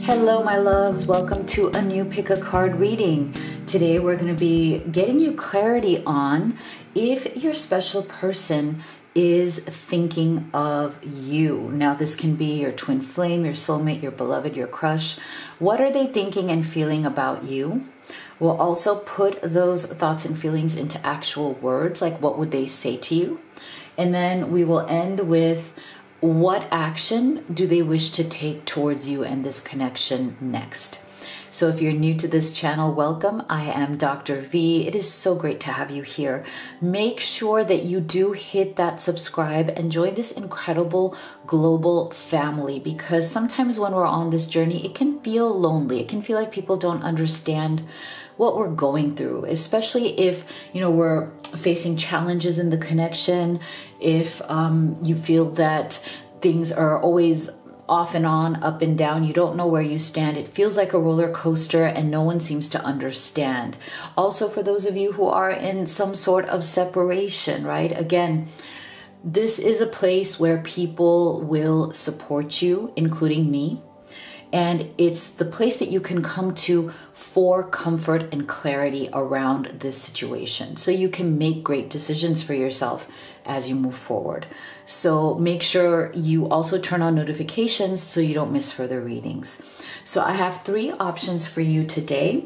Hello, my loves. Welcome to a new pick a card reading. Today, we're going to be getting you clarity on if your special person is thinking of you. Now, this can be your twin flame, your soulmate, your beloved, your crush. What are they thinking and feeling about you? We'll also put those thoughts and feelings into actual words, like what would they say to you? And then we will end with what action do they wish to take towards you and this connection next. So if you're new to this channel, welcome. I am Dr. V. It is so great to have you here. Make sure that you do hit that subscribe and join this incredible global family, because sometimes when we're on this journey, it can feel lonely. It can feel like people don't understand what we're going through, especially if, we're facing challenges in the connection, if you feel that things are always off and on, up and down, you don't know where you stand. It feels like a roller coaster and no one seems to understand. Also, for those of you who are in some sort of separation, right? Again, this is a place where people will support you, including me. And it's the place that you can come to for comfort and clarity around this situation, so you can make great decisions for yourself as you move forward. So make sure you also turn on notifications so you don't miss further readings. So I have 3 options for you today.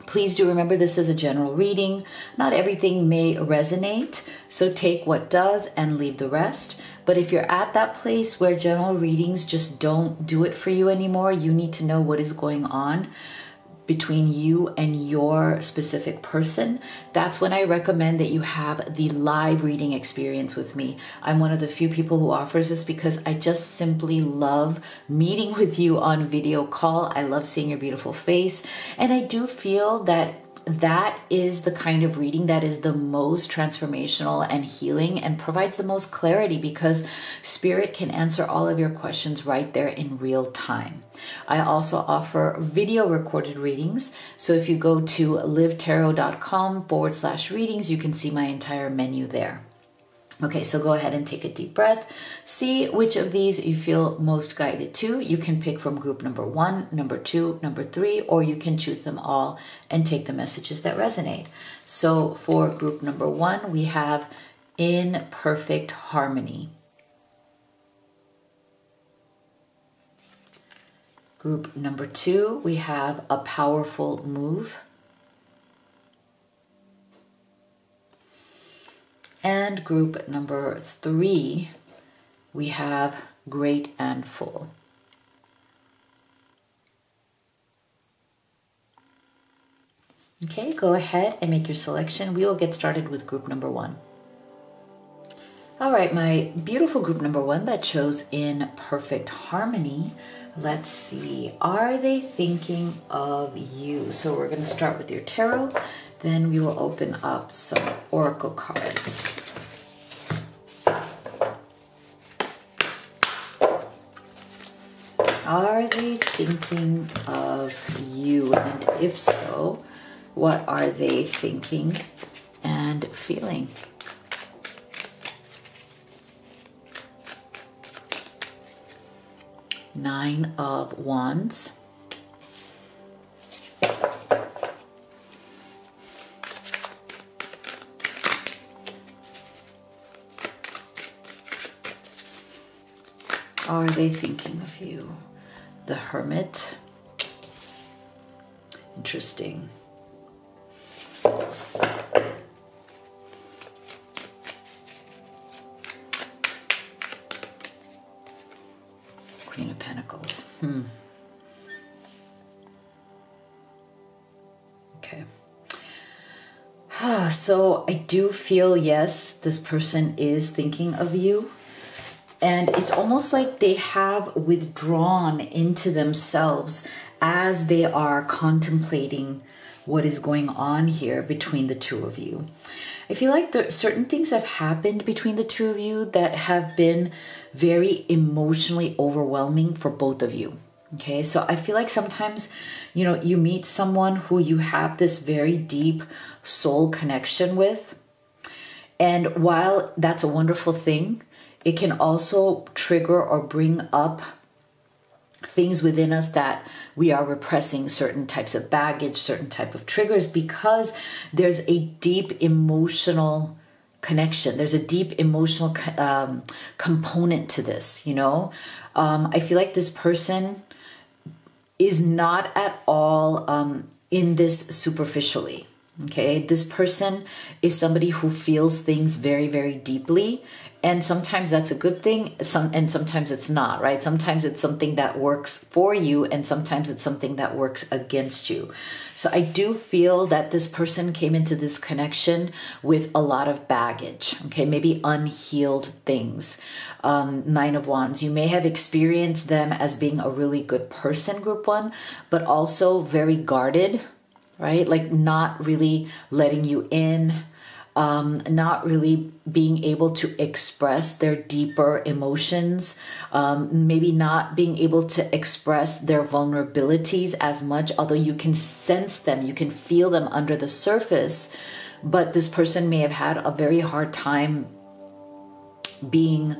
Please do remember, this is a general reading. Not everything may resonate, so take what does and leave the rest. But if you're at that place where general readings just don't do it for you anymore, you need to know what is going on between you and your specific person. That's when I recommend that you have the live reading experience with me. I'm one of the few people who offers this because I just simply love meeting with you on video call. I love seeing your beautiful face. And I do feel that that is the kind of reading that is the most transformational and healing and provides the most clarity, because Spirit can answer all of your questions right there in real time. I also offer video recorded readings. So if you go to livetarot.com/readings, you can see my entire menu there. Okay, so go ahead and take a deep breath. See which of these you feel most guided to. You can pick from group number 1, number 2, number 3, or you can choose them all and take the messages that resonate. So for group number 1, we have in perfect harmony. Group number 2, we have a powerful move. And group number 3, we have great and full. Okay, go ahead and make your selection. We will get started with group number 1. All right, my beautiful group number 1 that chose in perfect harmony. Let's see, are they thinking of you? So we're going to start with your tarot. Then we will open up some oracle cards. Are they thinking of you? And if so, what are they thinking and feeling? Nine of Wands. Are they thinking of you? The Hermit. Interesting. Queen of Pentacles. Okay. So I do feel, yes, this person is thinking of you. And it's almost like they have withdrawn into themselves as they are contemplating what is going on here between the two of you. I feel like certain things have happened between the two of you that have been very emotionally overwhelming for both of you. Okay, so I feel like sometimes, you meet someone who you have this very deep soul connection with. And while that's a wonderful thing, it can also trigger or bring up things within us that we are repressing, certain types of baggage, certain type of triggers, because there's a deep emotional connection. There's a deep emotional component to this, you know. I feel like this person is not at all in this superficially. Okay, this person is somebody who feels things very, very deeply. And sometimes that's a good thing, and sometimes it's not, right? Sometimes it's something that works for you, and sometimes it's something that works against you. So I do feel that this person came into this connection with a lot of baggage, okay? Maybe unhealed things. Nine of Wands, you may have experienced them as being a really good person, group one, but also very guarded, right? Like not really letting you in, not really being able to express their deeper emotions, maybe not being able to express their vulnerabilities as much, although you can sense them, you can feel them under the surface. But this person may have had a very hard time being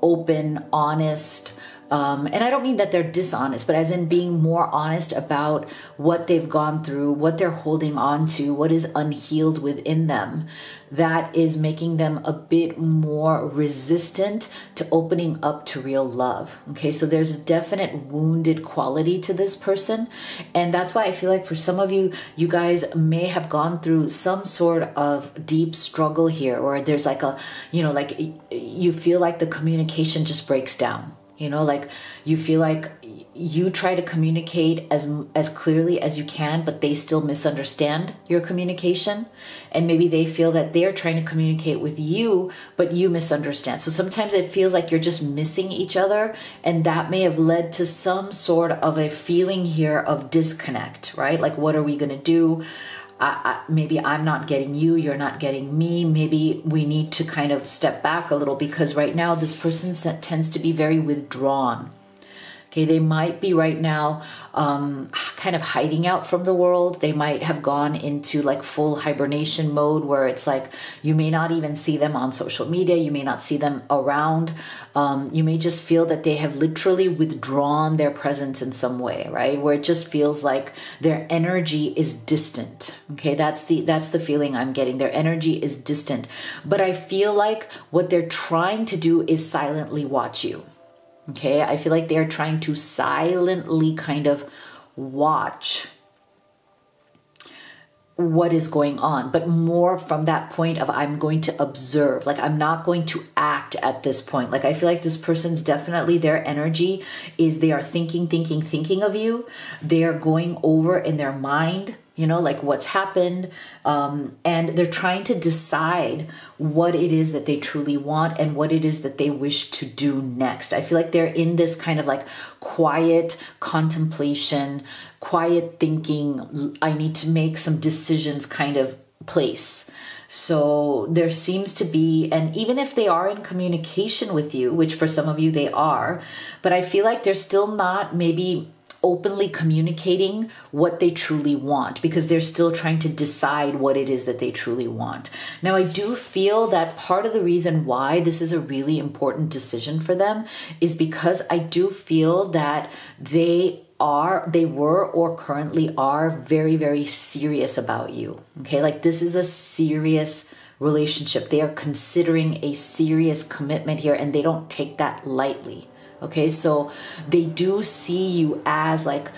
open, honest, and I don't mean that they're dishonest, but as in being more honest about what they've gone through, what they're holding on to, what is unhealed within them, that is making them a bit more resistant to opening up to real love. Okay, so there's a definite wounded quality to this person. And that's why I feel like for some of you, you guys may have gone through some sort of deep struggle here, or there's like a, you know, like you feel like the communication just breaks down. You know, like you feel like you try to communicate as clearly as you can, but they still misunderstand your communication. And maybe they feel that they're trying to communicate with you, but you misunderstand. So sometimes it feels like you're just missing each other. And that may have led to some sort of a feeling here of disconnect, right? Like, what are we going to do? Maybe I'm not getting you, you're not getting me. Maybe we need to kind of step back a little, because right now this person tends to be very withdrawn. Okay, they might be right now kind of hiding out from the world. They might have gone into like full hibernation mode, where it's like you may not even see them on social media. You may not see them around. You may just feel that they have literally withdrawn their presence in some way, right? Where it just feels like their energy is distant. Okay, that's the feeling I'm getting. Their energy is distant. But I feel like what they're trying to do is silently watch you. Okay, I feel like they're trying to silently kind of watch what is going on, but more from that point of I'm going to observe, like I'm not going to act at this point. Like I feel like this person's definitely, their energy is they are thinking of you. They are going over in their mind, you know, like what's happened. And they're trying to decide what it is that they truly want and what it is that they wish to do next. I feel like they're in this kind of like quiet contemplation, quiet thinking, I need to make some decisions kind of place. So there seems to be, and even if they are in communication with you, which for some of you they are, but I feel like they're still not maybe openly communicating what they truly want, because they're still trying to decide what it is that they truly want. Now, I do feel that part of the reason why this is a really important decision for them is because I do feel that they were or currently are very, very serious about you. Okay, like this is a serious relationship. They are considering a serious commitment here, and they don't take that lightly. Okay, so they do see you as like,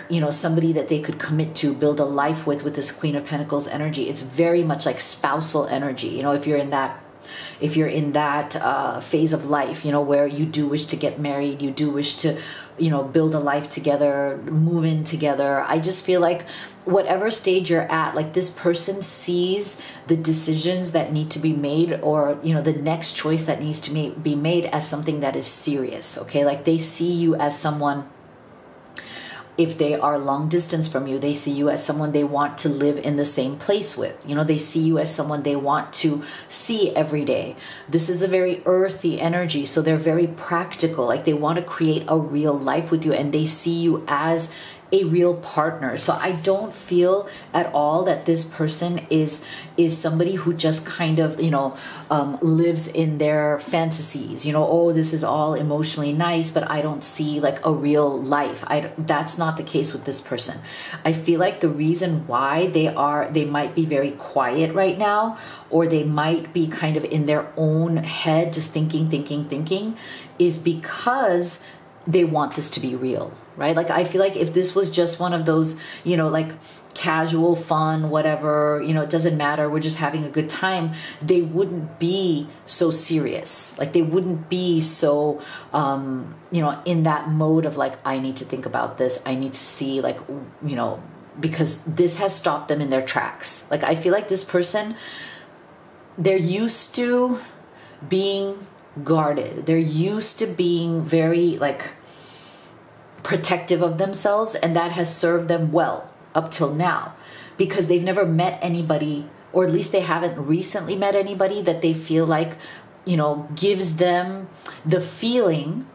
you know, somebody that they could commit to, build a life with this Queen of Pentacles energy. It's very much like spousal energy. You know, if you're in that phase of life, you know, where you do wish to get married, you do wish to, you know, build a life together, move in together. I just feel like whatever stage you're at, like this person sees the decisions that need to be made, or, you know, the next choice that needs to be made as something that is serious. Okay, like they see you as someone, if they are long distance from you, they see you as someone they want to live in the same place with. You know, they see you as someone they want to see every day. This is a very earthy energy, so they're very practical. Like they want to create a real life with you, and they see you as a real partner. So I don't feel at all that this person is somebody who just kind of, lives in their fantasies, oh, this is all emotionally nice, but I don't see like a real life. That's not the case with this person. I feel like the reason why they might be very quiet right now, or they might be kind of in their own head, just thinking, is because they want this to be real, right? Like, I feel like if this was just one of those, like casual fun, whatever, it doesn't matter, we're just having a good time, they wouldn't be so serious. Like, they wouldn't be so, in that mode of like, I need to think about this. I need to see, like, because this has stopped them in their tracks. Like, I feel like this person, they're used to being guarded. They're used to being very like protective of themselves, and that has served them well up till now, because they've never met anybody, or at least they haven't recently met anybody that they feel like, gives them the feeling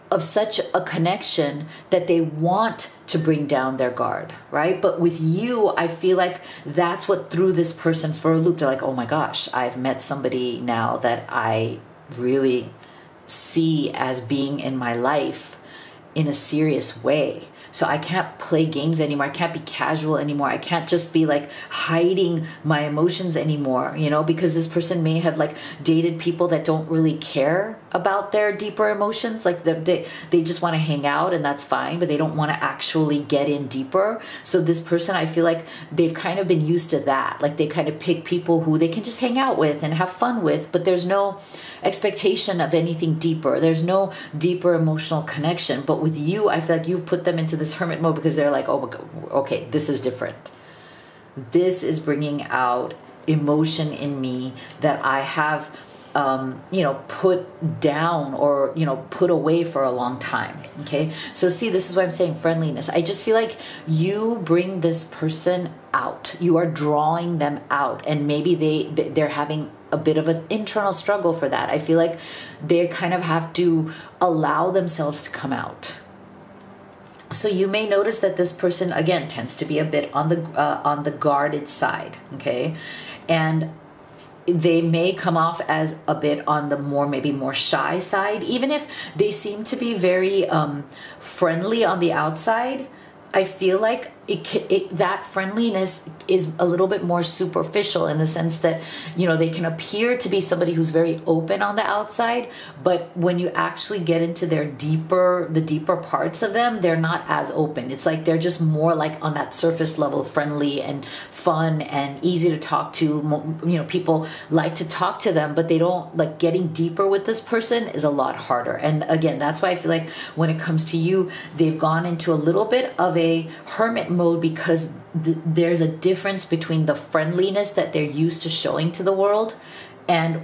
of such a connection that they want to bring down their guard, right? But with you, I feel like that's what threw this person for a loop. They're like, oh my gosh, I've met somebody now that I really see as being in my life in a serious way. So I can't play games anymore. I can't be casual anymore. I can't just be like hiding my emotions anymore, because this person may have like dated people that don't really care about their deeper emotions. Like they just want to hang out, and that's fine, but they don't want to actually get in deeper. So this person, I feel like they've kind of been used to that. Like, they kind of pick people who they can just hang out with and have fun with, but there's no expectation of anything deeper. There's no deeper emotional connection. But with you, I feel like you've put them into this hermit mode because they're like, oh, okay, this is different. This is bringing out emotion in me that I have, put down or, put away for a long time. Okay. So see, this is why I'm saying friendliness. I just feel like you bring this person out. You are drawing them out, and maybe they're having a bit of an internal struggle for that. I feel like they kind of have to allow themselves to come out. So you may notice that this person, again, tends to be a bit on the guarded side, okay? And they may come off as a bit on the maybe more shy side. Even if they seem to be very friendly on the outside, I feel like that friendliness is a little bit more superficial, in the sense that, they can appear to be somebody who's very open on the outside, but when you actually get into the deeper parts of them, they're not as open. It's like they're just more like on that surface level, friendly and fun and easy to talk to. People like to talk to them, but they don't like getting deeper with this person is a lot harder. And again, that's why I feel like when it comes to you, they've gone into a little bit of a hermit mode, because there's a difference between the friendliness that they're used to showing to the world and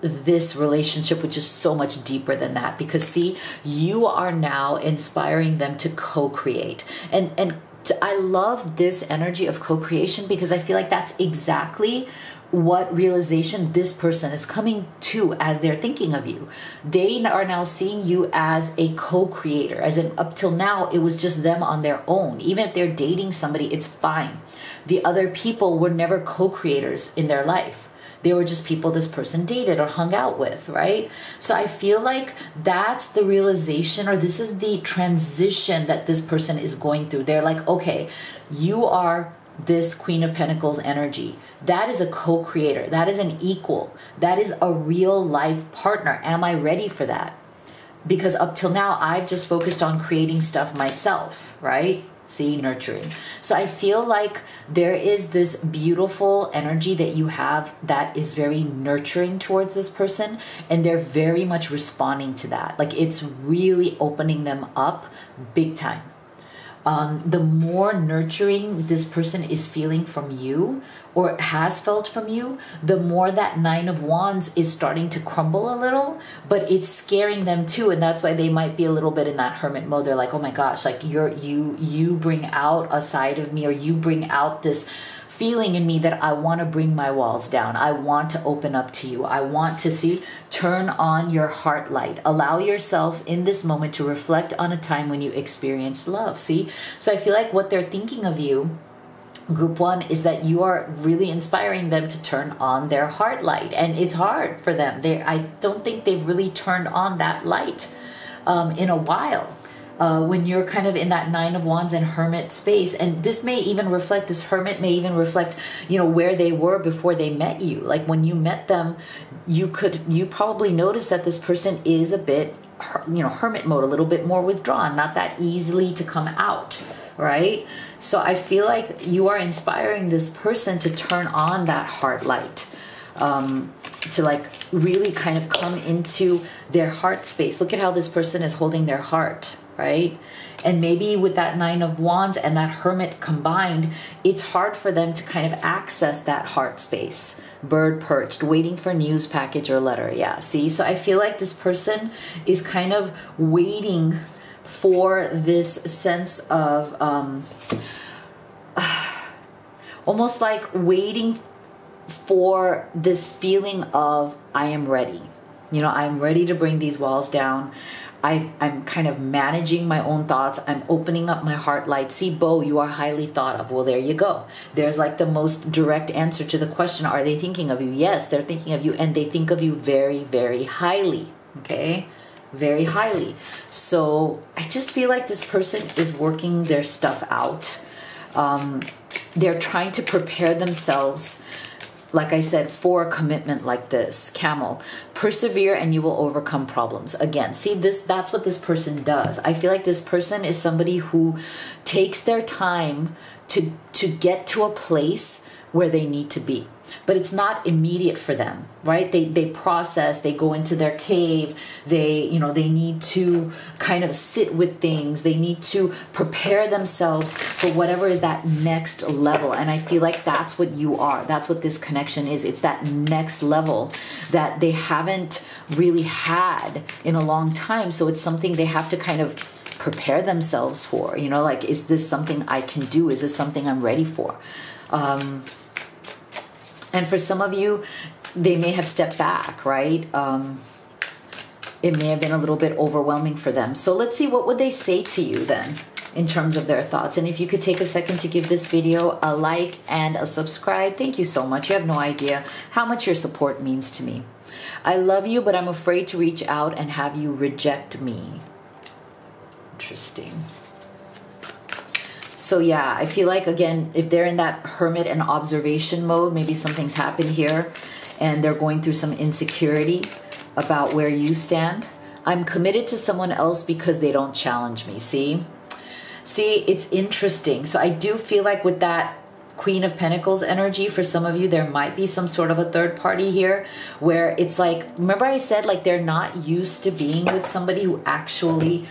this relationship, which is so much deeper than that. Because see, you are now inspiring them to co-create, and I love this energy of co-creation, because I feel like that's exactly what realization this person is coming to as they're thinking of you. They are now seeing you as a co-creator, as in up till now it was just them on their own. Even if they're dating somebody, it's fine. The other people were never co-creators in their life. They were just people this person dated or hung out with, right? So I feel like that's the realization, or this is the transition that this person is going through. They're like, okay, you are this Queen of Pentacles energy. That is a co-creator. That is an equal. That is a real life partner. Am I ready for that? Because up till now, I've just focused on creating stuff myself, right? See, nurturing. So I feel like there is this beautiful energy that you have that is very nurturing towards this person, and they're very much responding to that. Like, it's really opening them up big time. The more nurturing this person is feeling from you, or has felt from you, the more that Nine of Wands is starting to crumble a little, but it's scaring them too. And that's why they might be a little bit in that hermit mode. They're like, oh my gosh, like you bring out a side of me, or you bring out this feeling in me that I want to bring my walls down. I want to open up to you. I want to turn on your heart light. Allow yourself in this moment to reflect on a time when you experienced love. See? So I feel like what they're thinking of you, Group 1, is that you are really inspiring them to turn on their heart light. And it's hard for them. I don't think they've really turned on that light in a while. When you're kind of in that Nine of Wands and Hermit space. And this Hermit may even reflect, where they were before they met you. Like when you met them, you probably notice that this person is a bit, hermit mode, a little bit more withdrawn, not that easily to come out, right? So I feel like you are inspiring this person to turn on that heart light, to like really kind of come into their heart space. Look at how this person is holding their heart, right? And maybe with that Nine of Wands and that Hermit combined, it's hard for them to kind of access that heart space. Bird perched, waiting for news package or letter. Yeah, see? So I feel like this person is kind of waiting for this sense of almost like waiting for this feeling of, I am ready. I'm ready to bring these walls down. I'm kind of managing my own thoughts. I'm opening up my heart light. See, Bo, you are highly thought of. Well, there you go. There's like the most direct answer to the question, are they thinking of you? Yes, they're thinking of you, and they think of you very, very highly. Okay? Very highly. So I just feel like this person is working their stuff out. They're trying to prepare themselves, like I said, for a commitment like this. Camel, persevere and you will overcome problems. Again, see, that's what this person does. I feel like this person is somebody who takes their time to get to a place where they need to be. But it's not immediate for them, right? They process, they go into their cave, they need to kind of sit with things. They need to prepare themselves for whatever is that next level. And I feel like that's what you are. That's what this connection is. It's that next level that they haven't really had in a long time. So it's something they have to kind of prepare themselves for, like, is this something I can do? Is this something I'm ready for? And for some of you, they may have stepped back, right? It may have been a little bit overwhelming for them. So let's see, what would they say to you then in terms of their thoughts? And if you could take a second to give this video a like and a subscribe, thank you so much. You have no idea how much your support means to me. I love you, but I'm afraid to reach out and have you reject me. Interesting. So yeah, I feel like, again, if they're in that hermit and observation mode, maybe something's happened here and they're going through some insecurity about where you stand. I'm committed to someone else because they don't challenge me. See, it's interesting. So I do feel like with that Queen of Pentacles energy, for some of you, there might be some sort of a third party here where it's like, remember I said, like, they're not used to being with somebody who actually,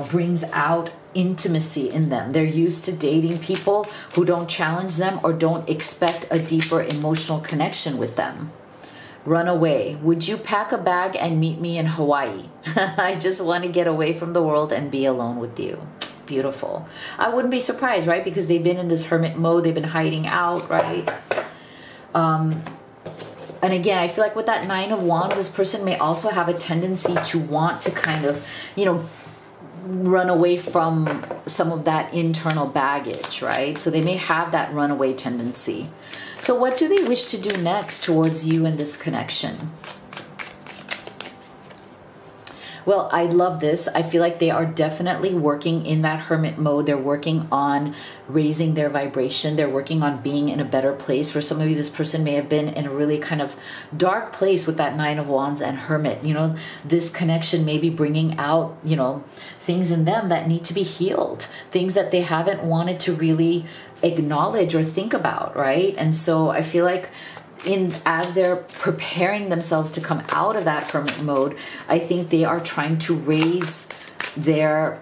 brings out intimacy in them. They're used to dating people who don't challenge them or don't expect a deeper emotional connection with them. Run away. Would you pack a bag and meet me in Hawaii? I just want to get away from the world and be alone with you. Beautiful. I wouldn't be surprised, right? Because they've been in this hermit mode. They've been hiding out, right? And again, I feel like with that Nine of Wands, this person may also have a tendency to want to kind of, run away from some of that internal baggage, right? So they may have that runaway tendency. So what do they wish to do next towards you in this connection? Well, I love this. I feel like they are definitely working in that hermit mode. They're working on raising their vibration. They're working on being in a better place. For some of you, this person may have been in a really kind of dark place with that Nine of Wands and Hermit. This connection may be bringing out, things in them that need to be healed, things that they haven't wanted to really acknowledge or think about, right? And so I feel like as they're preparing themselves to come out of that hermit mode, I think they are trying to raise their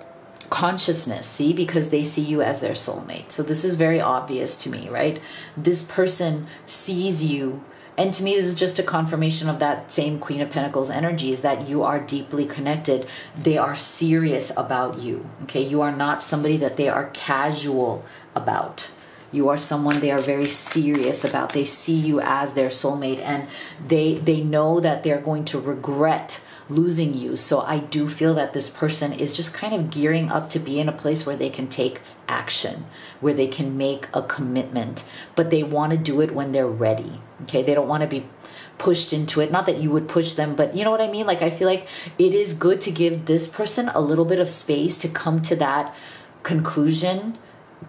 consciousness, see, because they see you as their soulmate. So this is very obvious to me, right? This person sees you, and to me this is just a confirmation of that same Queen of Pentacles energy, is that you are deeply connected. They are serious about you, okay? You are not somebody that they are casual about. You are someone they are very serious about. They see you as their soulmate, and they know that they're going to regret losing you. So I do feel that this person is just kind of gearing up to be in a place where they can take action, where they can make a commitment, but they want to do it when they're ready. Okay, they don't want to be pushed into it. Not that you would push them, but you know what I mean? Like, I feel like it is good to give this person a little bit of space to come to that conclusion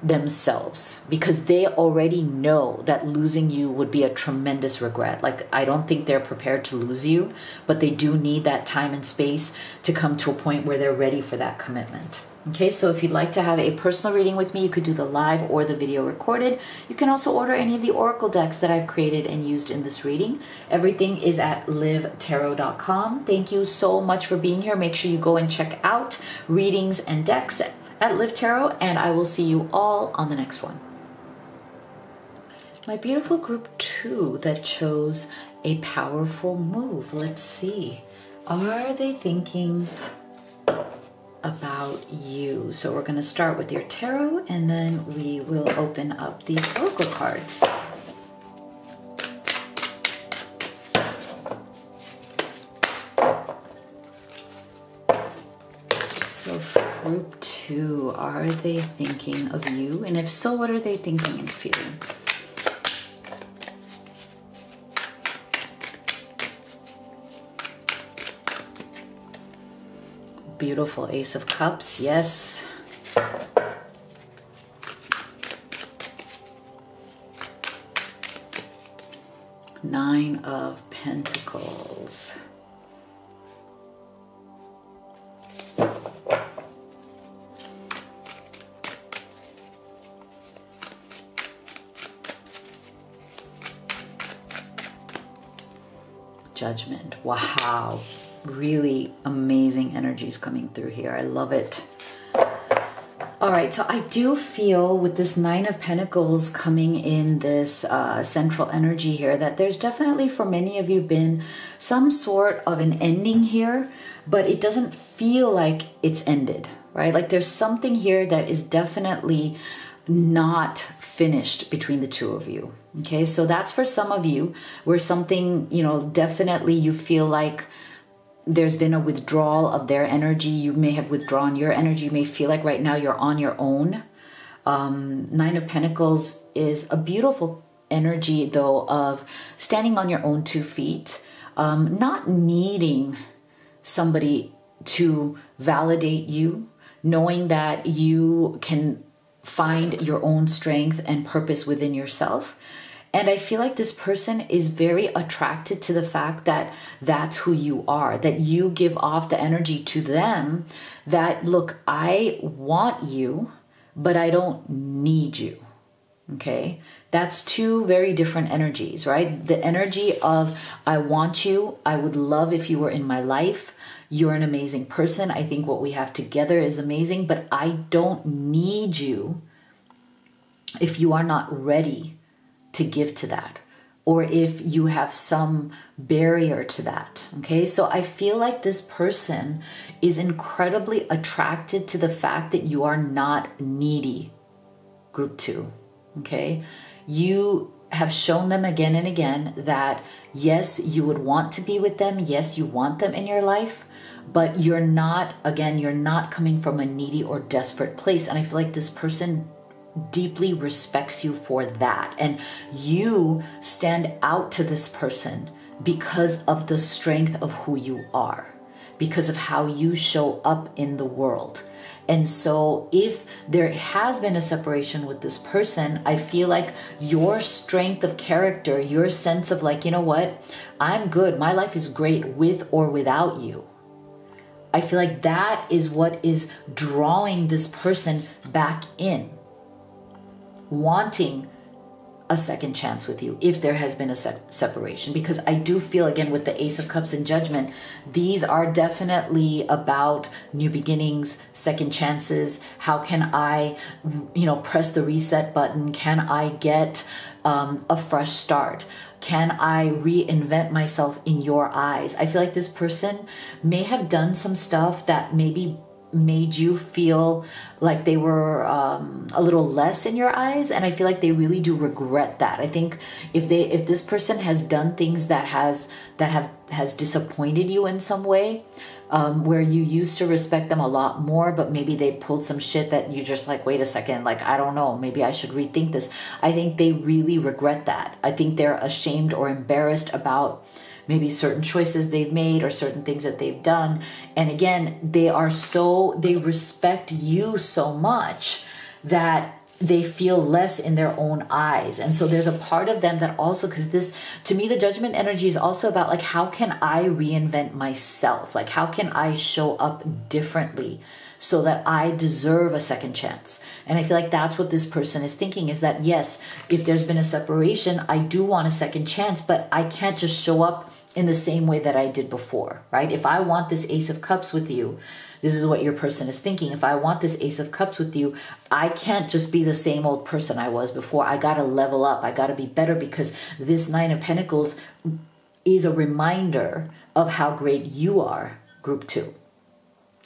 themselves, because they already know that losing you would be a tremendous regret. Like, I don't think they're prepared to lose you, but they do need that time and space to come to a point where they're ready for that commitment. Okay, so if you'd like to have a personal reading with me, you could do the live or the video recorded. You can also order any of the oracle decks that I've created and used in this reading. Everything is at livetarot.com. Thank you so much for being here. Make sure you go and check out readings and decks at Live Tarot, and I will see you all on the next one. My beautiful group 2 that chose a powerful move. Let's see. Are they thinking about you? So we're going to start with your tarot, and then we will open up these oracle cards. So for group 2, are they thinking of you? And if so, what are they thinking and feeling? Beautiful Ace of Cups, yes. Nine of Pentacles. Judgment. Wow. Really amazing energies coming through here. I love it. All right, so I do feel with this Nine of Pentacles coming in this central energy here that there's definitely for many of you been some sort of an ending here, but it doesn't feel like it's ended, right? Like there's something here that is definitely not finished between the two of you. Okay, so that's for some of you where something, you know, definitely you feel like there's been a withdrawal of their energy. You may have withdrawn your energy. You may feel like right now you're on your own. Nine of Pentacles is a beautiful energy, though, of standing on your own 2 feet, not needing somebody to validate you, knowing that you can find your own strength and purpose within yourself. And I feel like this person is very attracted to the fact that that's who you are, that you give off the energy to them that, look, I want you, but I don't need you. Okay? That's 2 very different energies, right? The energy of I want you, I would love if you were in my life. You're an amazing person. I think what we have together is amazing, but I don't need you if you are not ready to give to that, or if you have some barrier to that. Okay, so I feel like this person is incredibly attracted to the fact that you are not needy, group 2. Okay, you have shown them again and again that yes, you would want to be with them, yes, you want them in your life, but you're not, again, you're not coming from a needy or desperate place. And I feel like this person deeply respects you for that, and you stand out to this person because of the strength of who you are, because of how you show up in the world. And so if there has been a separation with this person, I feel like your strength of character, your sense of like, you know what, I'm good, my life is great with or without you, I feel like that is what is drawing this person back in, wanting a second chance with you if there has been a separation. Because I do feel, again, with the Ace of Cups and Judgment, these are definitely about new beginnings, second chances. How can I, press the reset button? Can I get a fresh start? Can I reinvent myself in your eyes? I feel like this person may have done some stuff that maybe made you feel like they were a little less in your eyes, and I feel like they really do regret that. I think if this person has done things that has disappointed you in some way, where you used to respect them a lot more, but maybe they pulled some shit that you just like, wait a second, like, I don't know, maybe I should rethink this. I think they really regret that. I think they're ashamed or embarrassed about maybe certain choices they've made or certain things that they've done. And again, they respect you so much that they feel less in their own eyes. And so there's a part of them that also, because this, to me, the judgment energy is also about like, how can I reinvent myself? Like, how can I show up differently so that I deserve a second chance? And I feel like that's what this person is thinking, is that yes, if there's been a separation, I do want a second chance, but I can't just show up in the same way that I did before, right? If I want this Ace of Cups with you, this is what your person is thinking. If I want this Ace of Cups with you, I can't just be the same old person I was before. I got to level up. I got to be better, because this Nine of Pentacles is a reminder of how great you are, group 2,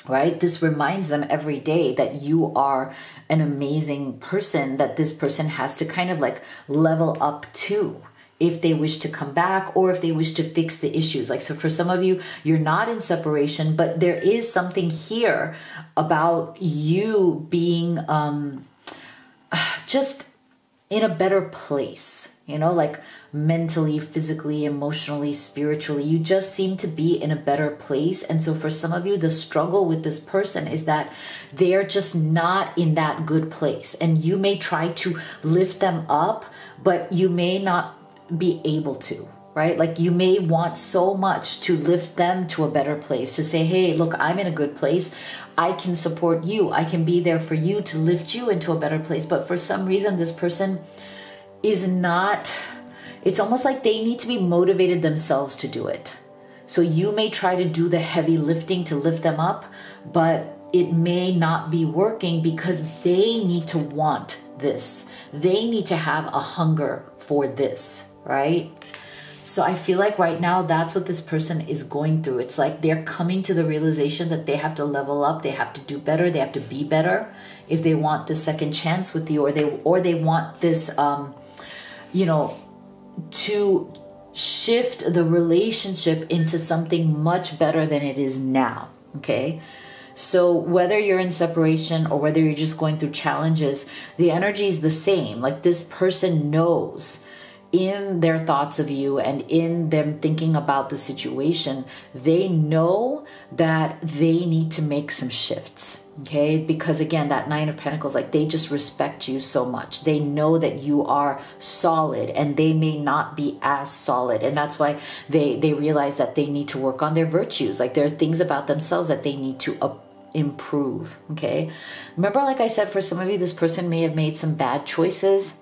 right? This reminds them every day that you are an amazing person, that this person has to kind of like level up to, if they wish to come back or if they wish to fix the issues. Like, so for some of you, you're not in separation, but there is something here about you being just in a better place, you know, like mentally, physically, emotionally, spiritually. You just seem to be in a better place. And so for some of you, the struggle with this person is that they're just not in that good place. And you may try to lift them up, but you may not be able to, right? Like, you may want so much to lift them to a better place, to say, hey, look, I'm in a good place. I can support you. I can be there for you to lift you into a better place. But for some reason, this person is not, it's almost like they need to be motivated themselves to do it. So you may try to do the heavy lifting to lift them up, but it may not be working because they need to want this. They need to have a hunger for this, right? So I feel like right now that's what this person is going through. It's like they're coming to the realization that they have to level up, they have to do better, they have to be better if they want this second chance with you, or they want this you know, to shift the relationship into something much better than it is now. Okay? So whether you're in separation or whether you're just going through challenges, the energy is the same. Like, this person knows in their thoughts of you and in them thinking about the situation, they know that they need to make some shifts. Okay? Because again, that Nine of Pentacles, like, they just respect you so much. They know that you are solid and they may not be as solid. And that's why they realize that they need to work on their virtues. Like, there are things about themselves that they need to improve. Okay? Remember, like I said, for some of you, this person may have made some bad choices,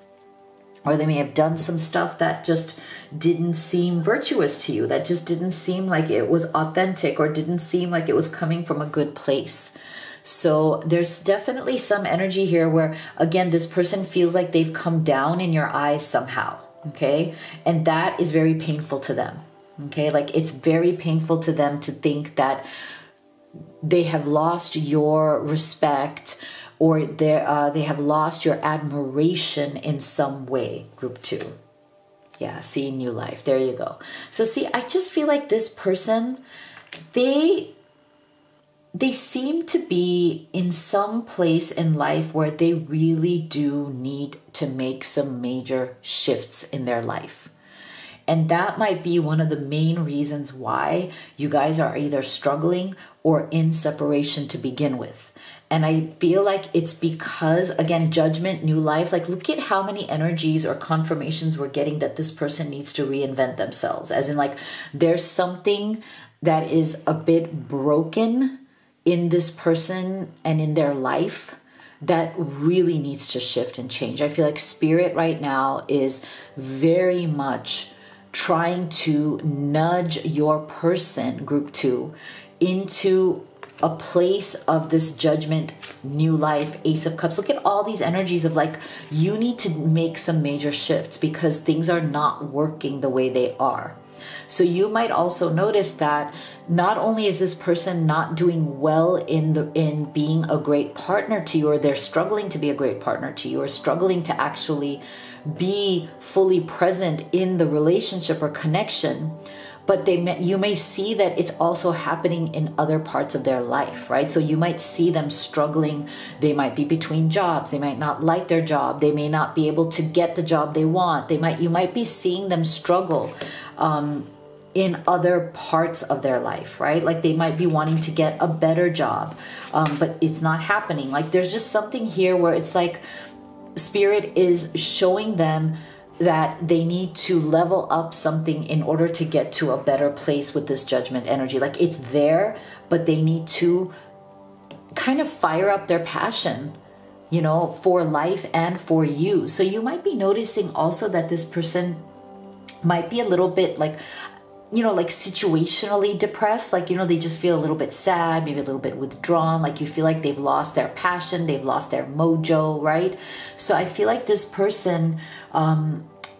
or they may have done some stuff that just didn't seem virtuous to you, that just didn't seem like it was authentic, or didn't seem like it was coming from a good place. So there's definitely some energy here where, again, this person feels like they've come down in your eyes somehow, okay? And that is very painful to them, okay? Like, it's very painful to them to think that they have lost your respect, or they have lost your admiration in some way, group 2. Yeah, see new life. There you go. So see, I just feel like this person, they seem to be in some place in life where they really do need to make some major shifts in their life. And that might be one of the main reasons why you guys are either struggling or in separation to begin with. And I feel like it's because, again, judgment, new life, like, look at how many energies or confirmations we're getting that this person needs to reinvent themselves. As in, like, there's something that is a bit broken in this person and in their life that really needs to shift and change. I feel like Spirit right now is very much trying to nudge your person, group 2, into a place of this judgment, new life, Ace of Cups. Look at all these energies of like, you need to make some major shifts because things are not working the way they are. So you might also notice that not only is this person not doing well in being a great partner to you, or they're struggling to be a great partner to you, or struggling to actually be fully present in the relationship or connection, but you may see that it's also happening in other parts of their life, right? So you might see them struggling. They might be between jobs. They might not like their job. They may not be able to get the job they want. You might be seeing them struggle in other parts of their life, right? Like they might be wanting to get a better job, but it's not happening. Like there's just something here where it's like Spirit is showing them that they need to level up something in order to get to a better place with this Judgment energy. Like it's there, but they need to kind of fire up their passion, you know, for life and for you. So you might be noticing also that this person might be a little bit like, you know, like situationally depressed, like, you know, they just feel a little bit sad, maybe a little bit withdrawn, like you feel like they've lost their passion, they've lost their mojo, right? So I feel like this person,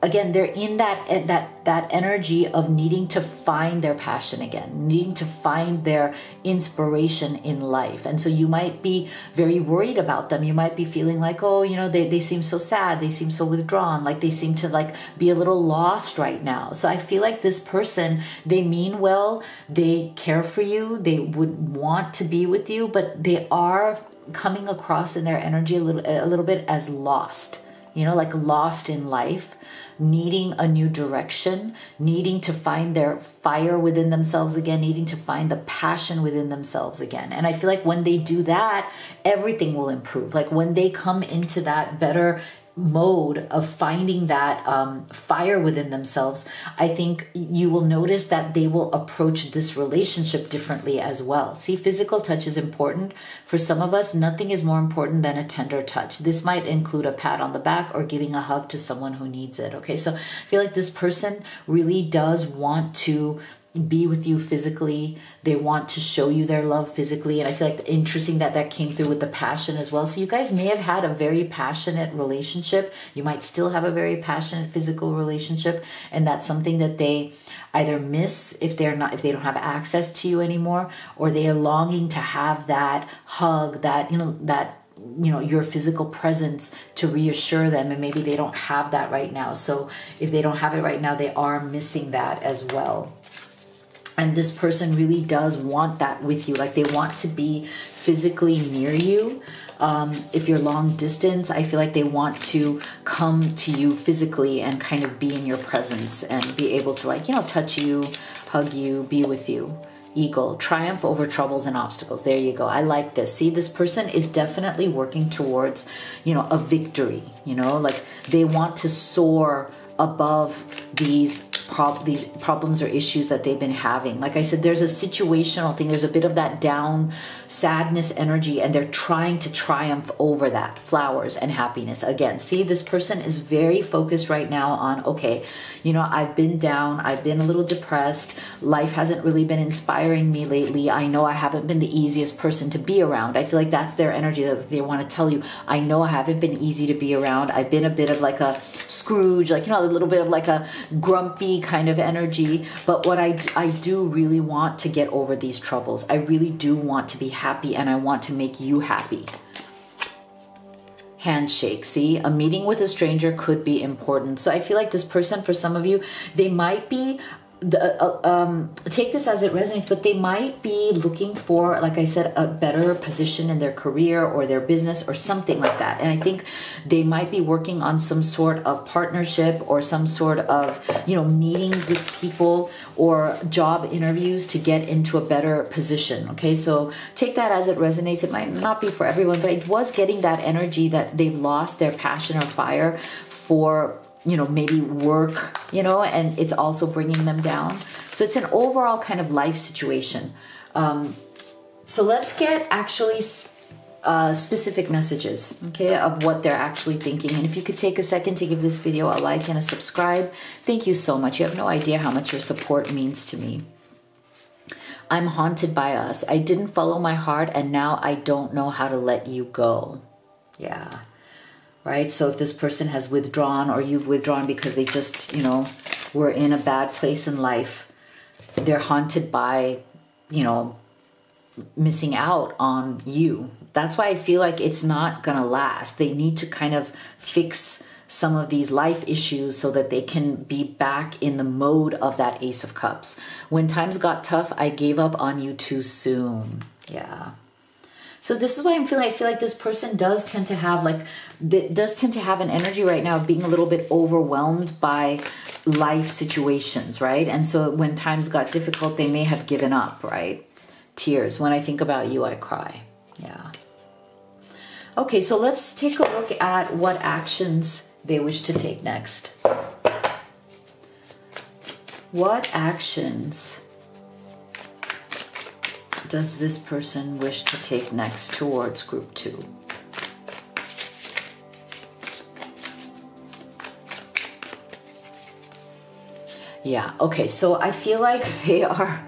again, they're in that energy of needing to find their passion again, needing to find their inspiration in life. And so you might be very worried about them. You might be feeling like, oh, you know, they seem so sad. They seem so withdrawn. Like they seem to like be a little lost right now. So I feel like this person, they mean well. They care for you. They would want to be with you, but they are coming across in their energy a little bit as lost, you know, like lost in life, needing a new direction, needing to find their fire within themselves again, needing to find the passion within themselves again. And I feel like when they do that, everything will improve. Like when they come into that better mode of finding that fire within themselves, I think you will notice that they will approach this relationship differently as well. See, physical touch is important. For some of us, nothing is more important than a tender touch. This might include a pat on the back or giving a hug to someone who needs it. Okay, so I feel like this person really does want to be with you physically. They want to show you their love physically. And I feel like interesting that came through with the passion as well. So you guys may have had a very passionate relationship. You might still have a very passionate physical relationship. And that's something that they either miss if they don't have access to you anymore, or they are longing to have that hug, that your physical presence to reassure them, and maybe they don't have that right now. So if they don't have it right now, they are missing that as well. And this person really does want that with you. Like they want to be physically near you. If you're long distance, I feel like they want to come to you physically and kind of be in your presence and be able to, like, you know, touch you, hug you, be with you. Eagle, triumph over troubles and obstacles. There you go. I like this. See, this person is definitely working towards, you know, a victory, you know, like they want to soar above these problems or issues that they've been having. Like I said, there's a situational thing. There's a bit of that down sadness energy, and they're trying to triumph over that. Flowers and happiness. Again, see, this person is very focused right now on, okay, you know, I've been down. I've been a little depressed. Life hasn't really been inspiring me lately. I know I haven't been the easiest person to be around. I feel like that's their energy, that they want to tell you, I know I haven't been easy to be around. I've been a bit of like a Scrooge, like, you know, a little bit of like a grumpy kind of energy. But what I do really want to get over these troubles. I really do want to be happy, and I want to make you happy. Handshake. See, a meeting with a stranger could be important. So I feel like this person, for some of you, they might be take this as it resonates, but they might be looking for, like I said, a better position in their career or their business or something like that. And I think they might be working on some sort of partnership or some sort of, you know, meetings with people or job interviews to get into a better position. Okay, so take that as it resonates. It might not be for everyone, but it was getting that energy that they've lost their passion or fire for, you know, maybe work, you know, and it's also bringing them down. So it's an overall kind of life situation. So let's get actually specific messages, okay, of what they're actually thinking. And if you could take a second to give this video a like and a subscribe, thank you so much. You have no idea how much your support means to me. I'm haunted by us. I didn't follow my heart, and now I don't know how to let you go. Yeah. Right? So if this person has withdrawn, or you've withdrawn because they just, you know, were in a bad place in life. They're haunted by, you know, missing out on you. That's why I feel like it's not gonna last. They need to kind of fix some of these life issues so that they can be back in the mode of that Ace of Cups. When times got tough, I gave up on you too soon. Yeah. So this is why I feel like this person does tend to have an energy right now of being a little bit overwhelmed by life situations, right? And so when times got difficult, they may have given up, right? Tears. When I think about you, I cry. Yeah. Okay, so let's take a look at what actions they wish to take next. What actions does this person wish to take next towards group 2? Yeah, okay, so I feel like they are...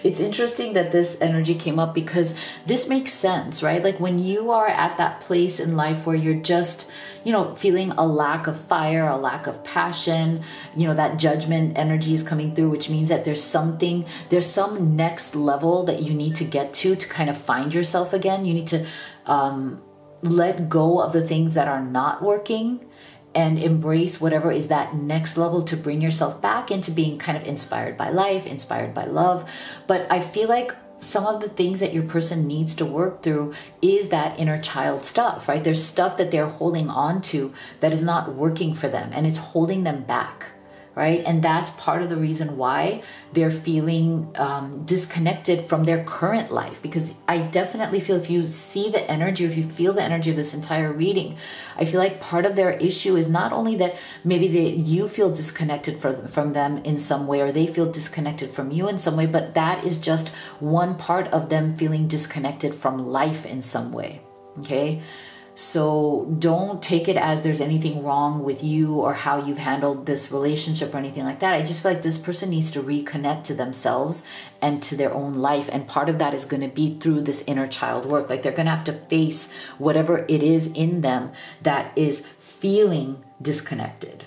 It's interesting that this energy came up because this makes sense, right? Like when you are at that place in life where you're just, you know, feeling a lack of fire, a lack of passion, you know, that judgment energy is coming through, which means that there's some next level that you need to get to kind of find yourself again. You need to let go of the things that are not working and embrace whatever is that next level to bring yourself back into being kind of inspired by life, inspired by love. But I feel like some of the things that your person needs to work through is that inner child stuff, right? There's stuff that they're holding on to that is not working for them and it's holding them back, right? And that's part of the reason why they're feeling disconnected from their current life. Because I definitely feel, if you see the energy, if you feel the energy of this entire reading, I feel like part of their issue is not only that maybe you feel disconnected from them in some way, or they feel disconnected from you in some way, but that is just one part of them feeling disconnected from life in some way, okay? So don't take it as there's anything wrong with you or how you've handled this relationship or anything like that. I just feel like this person needs to reconnect to themselves and to their own life. And part of that is going to be through this inner child work. Like they're going to have to face whatever it is in them that is feeling disconnected.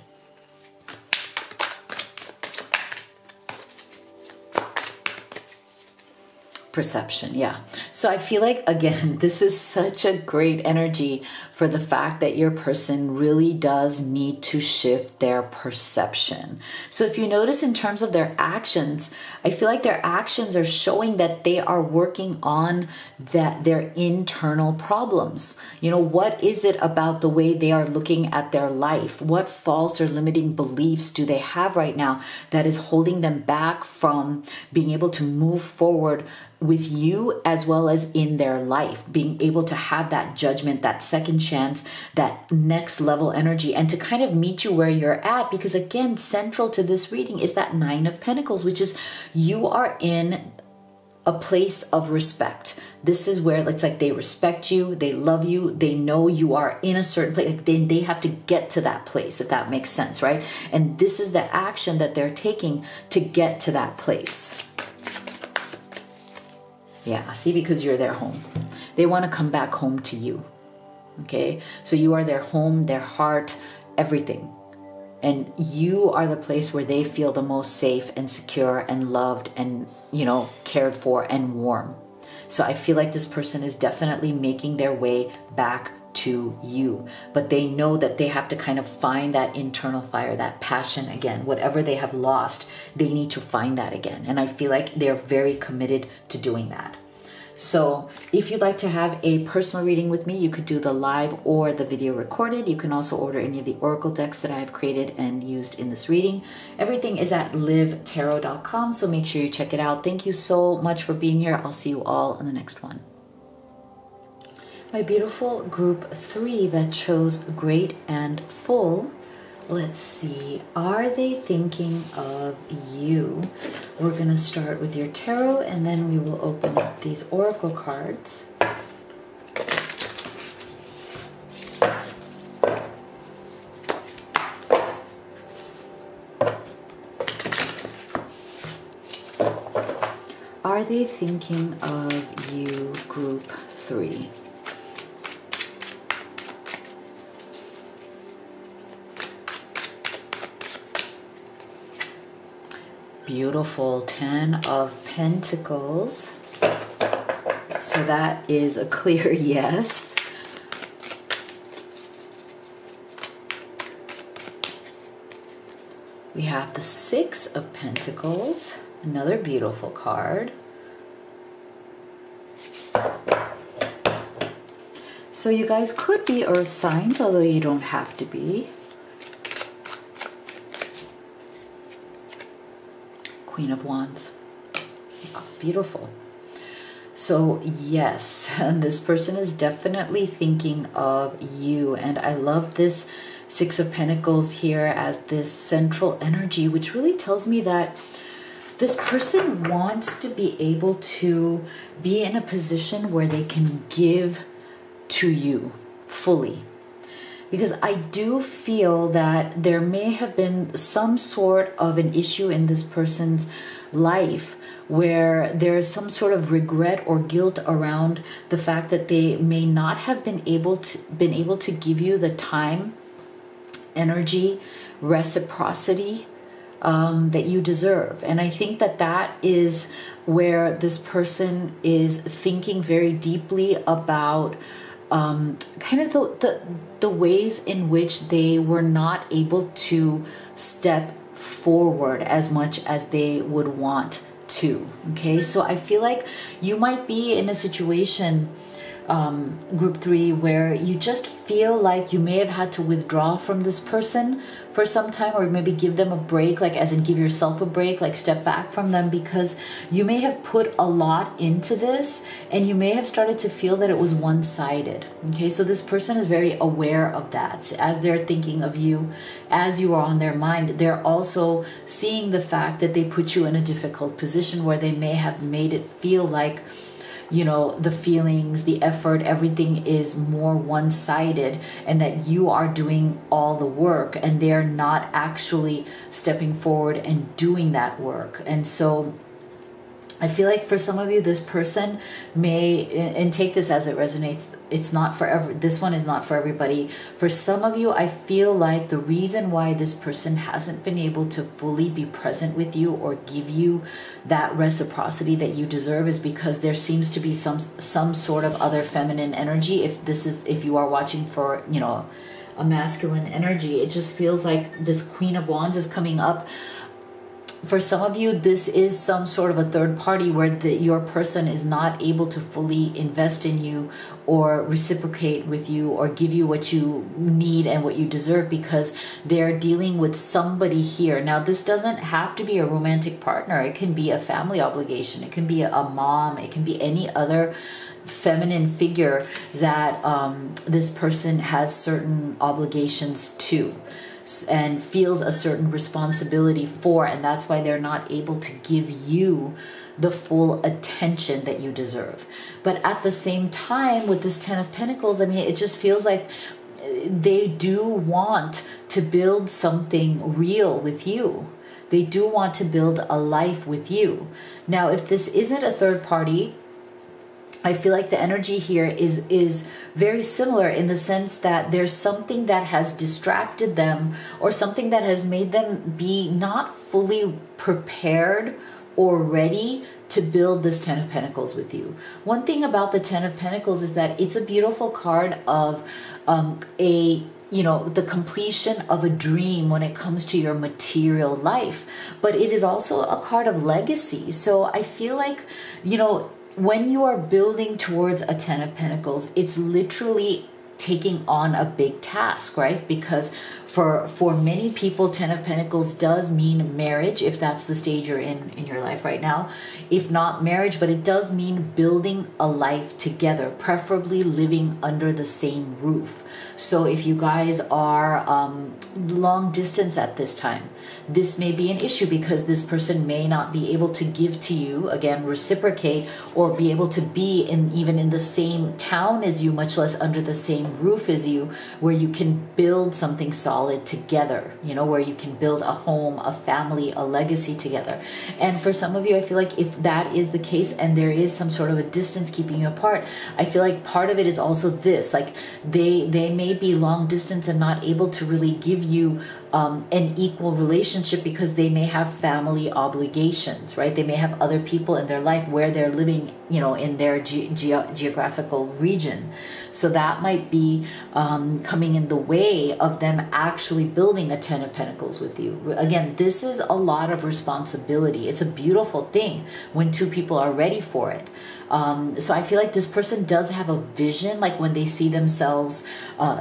Perception, yeah. So I feel like, again, this is such a great energy for the fact that your person really does need to shift their perception. So if you notice in terms of their actions, I feel like their actions are showing that they are working on their internal problems. You know, what is it about the way they are looking at their life? What false or limiting beliefs do they have right now that is holding them back from being able to move forward with you as well as in their life, being able to have that judgment, that second chance, that next level energy, and to kind of meet you where you're at. Because again, central to this reading is that Nine of Pentacles, which is you are in a place of respect. This is where it's like they respect you, they love you, they know you are in a certain place. Like they have to get to that place, if that makes sense, right? And this is the action that they're taking to get to that place. Yeah, see, because you're their home. They want to come back home to you. Okay? So you are their home, their heart, everything. And you are the place where they feel the most safe and secure and loved and, you know, cared for and warm. So I feel like this person is definitely making their way back to you, but they know that they have to kind of find that internal fire, that passion again. Whatever they have lost, they need to find that again. And I feel like they're very committed to doing that. So if you'd like to have a personal reading with me, you could do the live or the video recorded. You can also order any of the oracle decks that I have created and used in this reading. Everything is at livetarot.com, so make sure you check it out. Thank you so much for being here. I'll see you all in the next one. My beautiful group 3 that chose great and full. Let's see, are they thinking of you? We're going to start with your tarot and then we will open up these oracle cards. Are they thinking of you, group 3? beautiful. 10 of Pentacles. So that is a clear yes. We have the 6 of Pentacles, another beautiful card. So you guys could be earth signs, although you don't have to be. Queen of Wands. Oh, beautiful. So yes, and this person is definitely thinking of you. And I love this 6 of Pentacles here as this central energy, which really tells me that this person wants to be able to be in a position where they can give to you fully. Because I do feel that there may have been some sort of an issue in this person's life where there's some sort of regret or guilt around the fact that they may not have been able to give you the time, energy, reciprocity that you deserve. And I think that that is where this person is thinking very deeply about kind of the ways in which they were not able to step forward as much as they would want to. Okay, so I feel like you might be in a situation, group 3, where you just feel like you may have had to withdraw from this person for some time, or maybe give them a break, like as in give yourself a break, like step back from them, because you may have put a lot into this and you may have started to feel that it was one-sided. Okay, so this person is very aware of that. As they're thinking of you, as you are on their mind, they're also seeing the fact that they put you in a difficult position where they may have made it feel like, you know, the feelings, the effort, everything is more one-sided, and that you are doing all the work and they're not actually stepping forward and doing that work. And so I feel like for some of you, this person may, and take this as it resonates, it's not for this one is not for everybody. For some of you, I feel like the reason why this person hasn't been able to fully be present with you or give you that reciprocity that you deserve is because there seems to be some sort of other feminine energy. If you are watching for, you know, a masculine energy, it just feels like this Queen of Wands is coming up. For some of you, this is some sort of a third party where your person is not able to fully invest in you or reciprocate with you or give you what you need and what you deserve, because they're dealing with somebody here. Now, this doesn't have to be a romantic partner. It can be a family obligation. It can be a mom. It can be any other feminine figure that this person has certain obligations to and feels a certain responsibility for, and that's why they're not able to give you the full attention that you deserve. But at the same time, with this 10 of Pentacles, I mean, it just feels like they do want to build something real with you. They do want to build a life with you. Now, if this isn't a third party, I feel like the energy here is very similar in the sense that there's something that has distracted them or something that has made them be not fully prepared or ready to build this 10 of Pentacles with you. One thing about the 10 of Pentacles is that it's a beautiful card of the completion of a dream when it comes to your material life, but it is also a card of legacy. So I feel like, when you are building towards a 10 of Pentacles, it's literally taking on a big task, right? Because for many people, 10 of Pentacles does mean marriage, if that's the stage you're in your life right now. If not marriage, but it does mean building a life together, preferably living under the same roof. So if you guys are long distance at this time, this may be an issue because this person may not be able to give to you, again, reciprocate, or be able to be even in the same town as you, much less under the same same roof as you, where you can build something solid together, you know, where you can build a home, a family, a legacy together. And for some of you, I feel like if that is the case and there is some sort of a distance keeping you apart, I feel like part of it is also this, like they may be long distance and not able to really give you an equal relationship because they may have family obligations, right? They may have other people in their life where they're living, you know, in their geographical region. So that might be coming in the way of them actually building a 10 of Pentacles with you. Again, this is a lot of responsibility. It's a beautiful thing when two people are ready for it. So I feel like this person does have a vision, like when they see themselves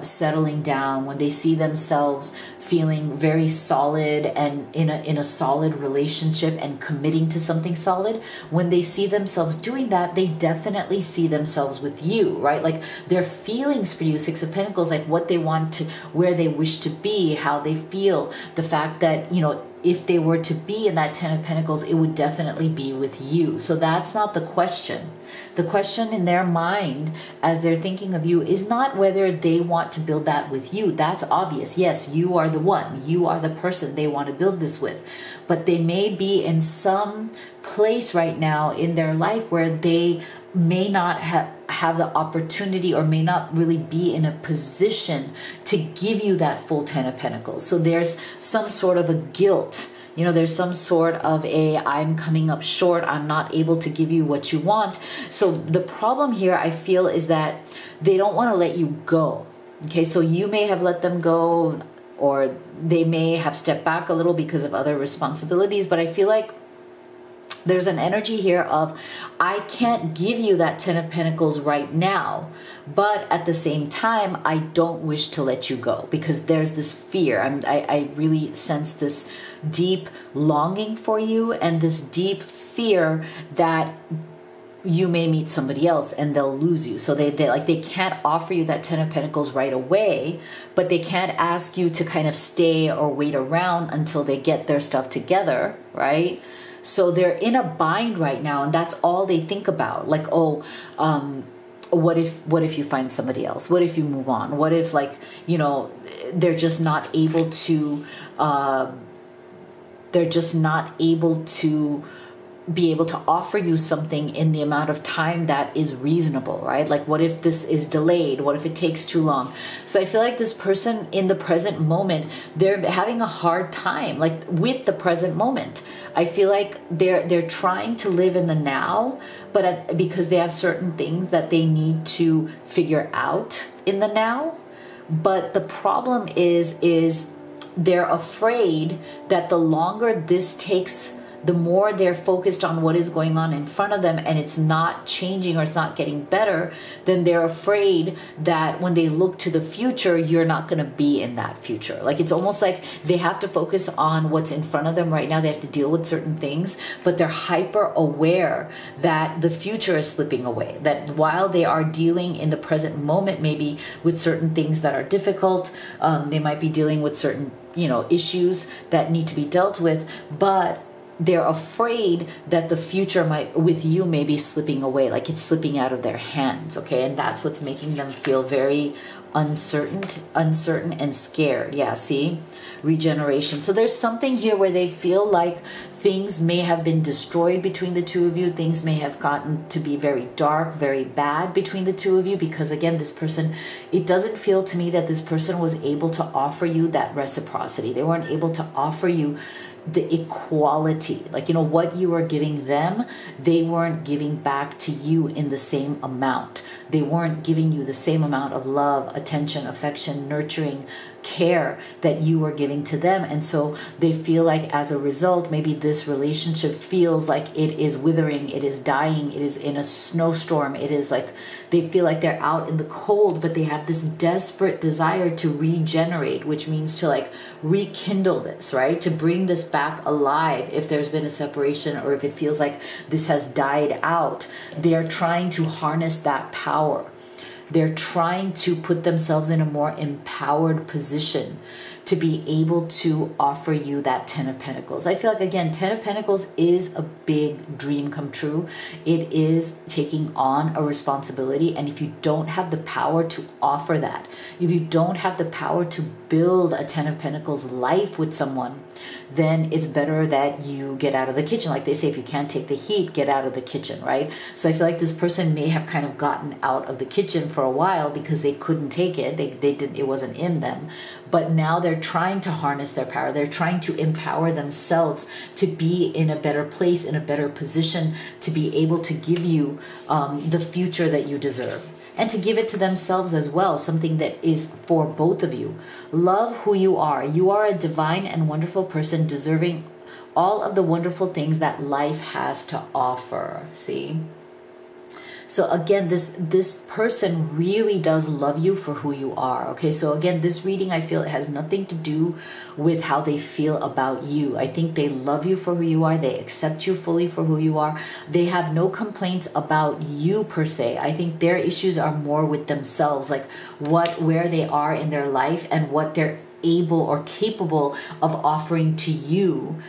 settling down, when they see themselves feeling very solid and in a solid relationship and committing to something solid. When they see themselves doing that, they definitely see themselves with you, right? Like their feelings for you, Six of Pentacles, like what they want to, where they wish to be, how they feel, the fact that, you know, if they were to be in that 10 of Pentacles, it would definitely be with you. So that's not the question. The question in their mind as they're thinking of you is not whether they want to build that with you. That's obvious. Yes, you are the one. You are the person they want to build this with. But they may be in some place right now in their life where they may not have the opportunity or may not really be in a position to give you that full 10 of Pentacles. So there's some sort of a guilt. You know, there's some sort of I'm coming up short. I'm not able to give you what you want. So the problem here, I feel, is that they don't want to let you go. Okay, so you may have let them go, or they may have stepped back a little because of other responsibilities. But I feel like there's an energy here of, I can't give you that 10 of Pentacles right now, but at the same time, I don't wish to let you go, because there's this fear. I really sense this deep longing for you and this deep fear that you may meet somebody else and they'll lose you. So they can't offer you that 10 of Pentacles right away, but they can't ask you to kind of stay or wait around until they get their stuff together, right? So they're in a bind right now, and that's all they think about. Like, what if you find somebody else? What if you move on? What if, like, you know, they're just not able to be able to offer you something in the amount of time that is reasonable, right? Like, what if this is delayed? What if it takes too long? So I feel like this person in the present moment, they're having a hard time, like, with the present moment. I feel like they're trying to live in the now, but because they have certain things that they need to figure out in the now. But the problem is they're afraid that the longer this takes, the more they're focused on what is going on in front of them and it's not changing or it's not getting better, then they're afraid that when they look to the future, you're not going to be in that future. Like, it's almost like they have to focus on what's in front of them right now. They have to deal with certain things, but they're hyper aware that the future is slipping away, that while they are dealing in the present moment maybe with certain things that are difficult, they might be dealing with certain, you know, issues that need to be dealt with, but they're afraid that the future with you may be slipping away, like it's slipping out of their hands, okay? And that's what's making them feel very uncertain and scared. Yeah, see? Regeneration. So there's something here where they feel like things may have been destroyed between the two of you. Things may have gotten to be very dark, very bad between the two of you, because again, this person, it doesn't feel to me that this person was able to offer you that reciprocity. They weren't able to offer you the equality, like, you know, what you are giving them, they weren't giving back to you in the same amount. They weren't giving you the same amount of love, attention, affection, nurturing, care that you were giving to them. And so they feel like as a result, maybe this relationship feels like it is withering, it is dying, it is in a snowstorm. It is like they feel like they're out in the cold, but they have this desperate desire to regenerate, which means to like rekindle this, right? To bring this back alive if there's been a separation or if it feels like this has died out. They're trying to harness that power. They're trying to put themselves in a more empowered position to be able to offer you that 10 of Pentacles. I feel like, again, 10 of Pentacles is a big dream come true. It is taking on a responsibility. And if you don't have the power to offer that, if you don't have the power to build a 10 of Pentacles life with someone, then it's better that you get out of the kitchen. Like they say, if you can't take the heat, get out of the kitchen, right? So I feel like this person may have kind of gotten out of the kitchen for a while because they couldn't take it. They didn't, it wasn't in them. But now they're trying to harness their power. They're trying to empower themselves to be in a better place, in a better position, to be able to give you the future that you deserve. And to give it to themselves as well, something that is for both of you. Love who you are. You are a divine and wonderful person deserving all of the wonderful things that life has to offer. See? So again, this person really does love you for who you are. Okay, so again, this reading, I feel it has nothing to do with how they feel about you. I think they love you for who you are. They accept you fully for who you are. They have no complaints about you per se. I think their issues are more with themselves, like where they are in their life and what they're able or capable of offering to you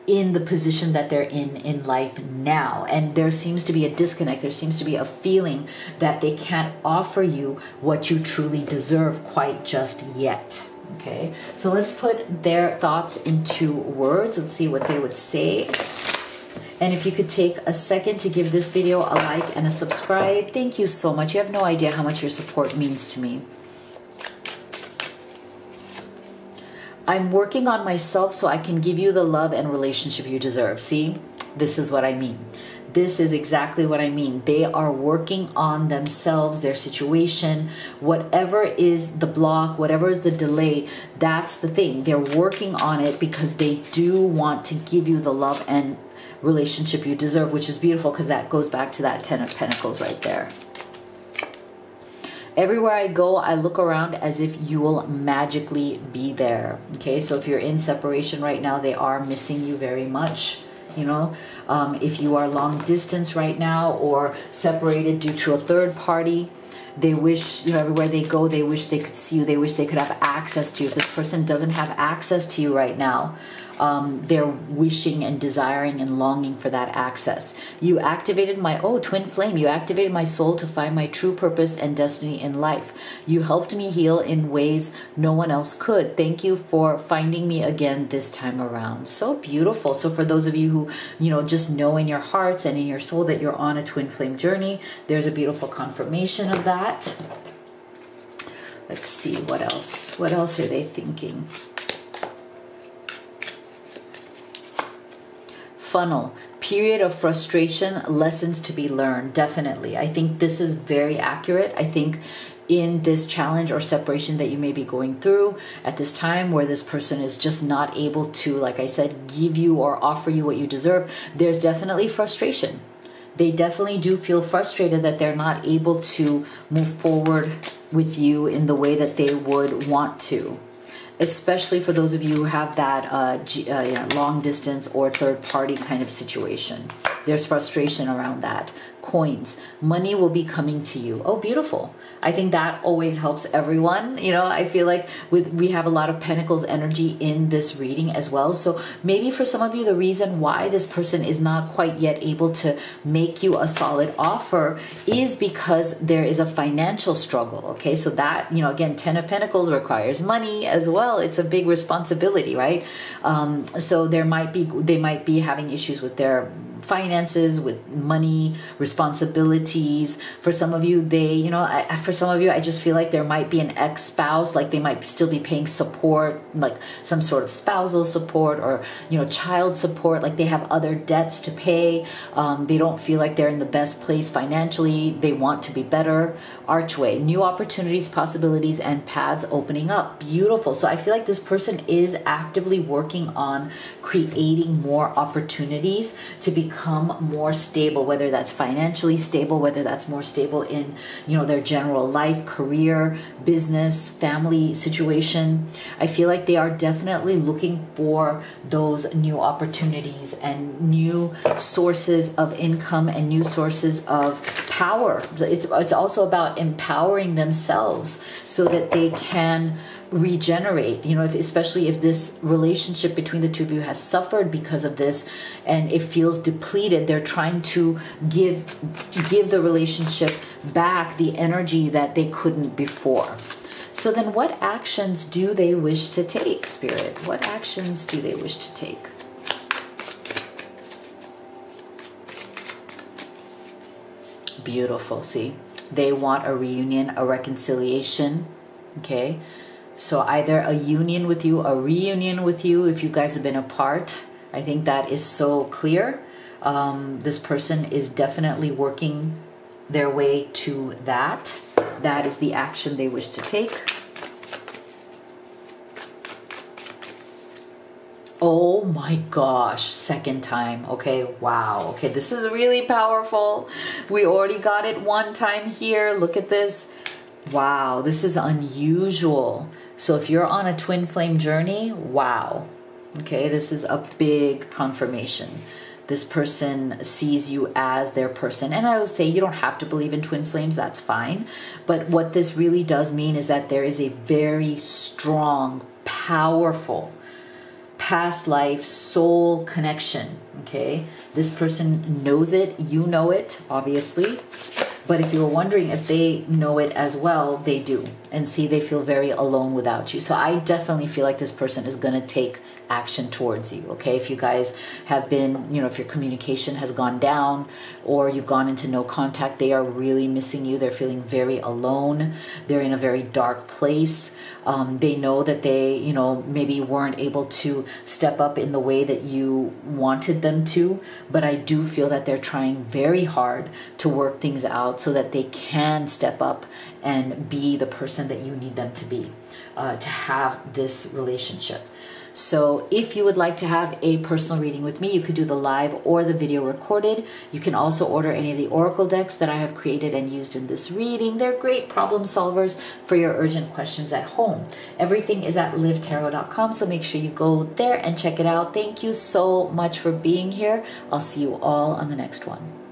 in the position that they're in life now. And there seems to be a disconnect. There seems to be a feeling that they can't offer you what you truly deserve quite just yet. Okay, so let's put their thoughts into words. Let's see what they would say. And if you could take a second to give this video a like and a subscribe, thank you so much. You have no idea how much your support means to me. I'm working on myself so I can give you the love and relationship you deserve. See, this is what I mean. This is exactly what I mean. They are working on themselves, their situation, whatever is the block, whatever is the delay, that's the thing. They're working on it because they do want to give you the love and relationship you deserve, which is beautiful because that goes back to that 10 of Pentacles right there. Everywhere I go, I look around as if you will magically be there. Okay, so if you're in separation right now, they are missing you very much. You know, if you are long distance right now or separated due to a third party, they wish, you know, everywhere they go, they wish they could see you. They wish they could have access to you. If this person doesn't have access to you right now, they're wishing and desiring and longing for that access. You activated my, twin flame, you activated my soul to find my true purpose and destiny in life. You helped me heal in ways no one else could. Thank you for finding me again this time around. So beautiful. So for those of you who, you know, just know in your hearts and in your soul that you're on a twin flame journey, there's a beautiful confirmation of that. Let's see what else. What else are they thinking? Funnel, period of frustration, lessons to be learned. Definitely. I think this is very accurate. I think in this challenge or separation that you may be going through at this time where this person is just not able to, like I said, give you or offer you what you deserve, there's definitely frustration. They definitely do feel frustrated that they're not able to move forward with you in the way that they would want to. Especially for those of you who have that long distance or third party kind of situation. There's frustration around that. Coins. Money will be coming to you. Oh, beautiful. I think that always helps everyone. You know, I feel like we have a lot of Pentacles energy in this reading as well. So maybe for some of you, the reason why this person is not quite yet able to make you a solid offer is because there is a financial struggle. Okay, so that, you know, again, 10 of Pentacles requires money as well. It's a big responsibility, right? So they might be having issues with their finances, with money, responsibilities. For some of you, I just feel like there might be an ex-spouse, like they might still be paying support, like some sort of spousal support or, you know, child support, like they have other debts to pay. They don't feel like they're in the best place financially. They want to be better. Archway, new opportunities, possibilities, and paths opening up. Beautiful. So I feel like this person is actively working on creating more opportunities to become become more stable, whether that's financially stable, whether that's more stable in, their general life, career, business, family situation. I feel like they are definitely looking for those new opportunities and new sources of income and new sources of power. It's also about empowering themselves so that they can regenerate, especially if this relationship between the two of you has suffered because of this and it feels depleted. They're trying to give the relationship back the energy that they couldn't before. So then what actions do they wish to take, Spirit? What actions do they wish to take? Beautiful. See, they want a reunion, a reconciliation. Okay. So either a union with you, a reunion with you, if you guys have been apart. I think that is so clear. This person is definitely working their way to that. That is the action they wish to take. Oh my gosh, second time. Okay, wow. Okay, this is really powerful. We already got it one time here. Look at this. Wow, this is unusual. So if you're on a twin flame journey, wow. Okay, this is a big confirmation. This person sees you as their person. And I would say you don't have to believe in twin flames, that's fine. But what this really does mean is that there is a very strong, powerful past life soul connection. Okay, this person knows it, you know it, obviously. But if you were wondering if they know it as well, they do. And see, they feel very alone without you. So I definitely feel like this person is going to take action towards you. Okay, if you guys have been, if your communication has gone down or you've gone into no contact, they are really missing you. They're feeling very alone. They're in a very dark place. They know that they, maybe weren't able to step up in the way that you wanted them to. But I do feel that they're trying very hard to work things out so that they can step up and be the person that you need them to be, to have this relationship. So if you would like to have a personal reading with me, you could do the live or the video recorded. You can also order any of the oracle decks that I have created and used in this reading. They're great problem solvers for your urgent questions at home. Everything is at livetarot.com, so make sure you go there and check it out. Thank you so much for being here. I'll see you all on the next one.